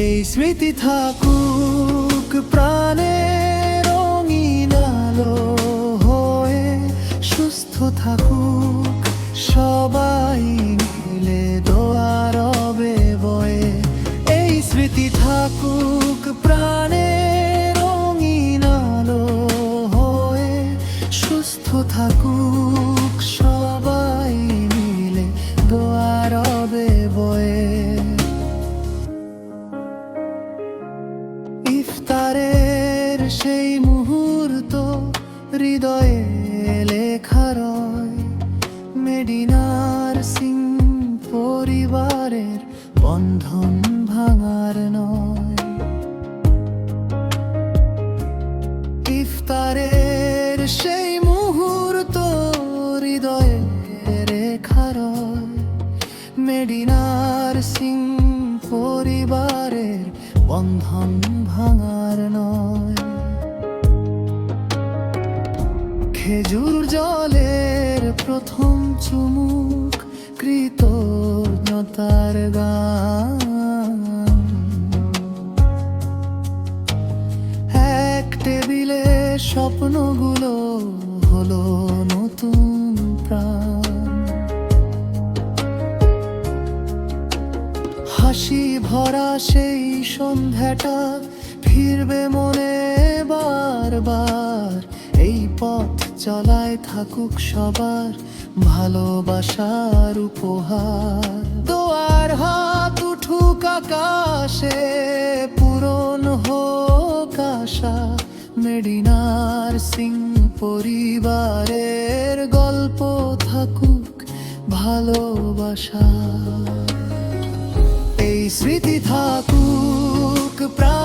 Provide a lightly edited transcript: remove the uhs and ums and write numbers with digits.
এই স্মৃতি থাকুক প্রাণে রঙিন আলো হয়ে, সুস্থ থাকুক সবাই মিলে দোয়া রবে বয়ে। এই স্মৃতি থাকুক প্রাণে রঙিন আলো হয়ে, সুস্থ থাকুক সবাই মিলে দোয়া রবে বয়ে। ইফতারের সেই মুহূর্ত হৃদয়ে লেখা রয়, মেডিনার সিং পরিবারের বন্ধন ভাঙার নয়। ইফতারের সেই মুহূর্ত হৃদয়ে লেখা রয়, মেডিনার সিং পরিবারের বন্ধন ভাঙার নয়। খেজুর জলের প্রথম চুমুক কৃতজ্ঞতার গান, এক টেবিলে স্বপ্নগুলো হলো নতুন প্রাণ। হাসি ভরা সেই সন্ধ্যাটা ফিরবে মনে বারবার। এই পথ চলায় থাকুক সবার ভালোবাসার উপহার। দোয়ার হাত উঠুক আকাশে, পূরণ হোক আশা, মেডিনার সিং পরিবারের গল্প থাকুক ভালোবাসা। এই স্মৃতি থাকুক প্রাণ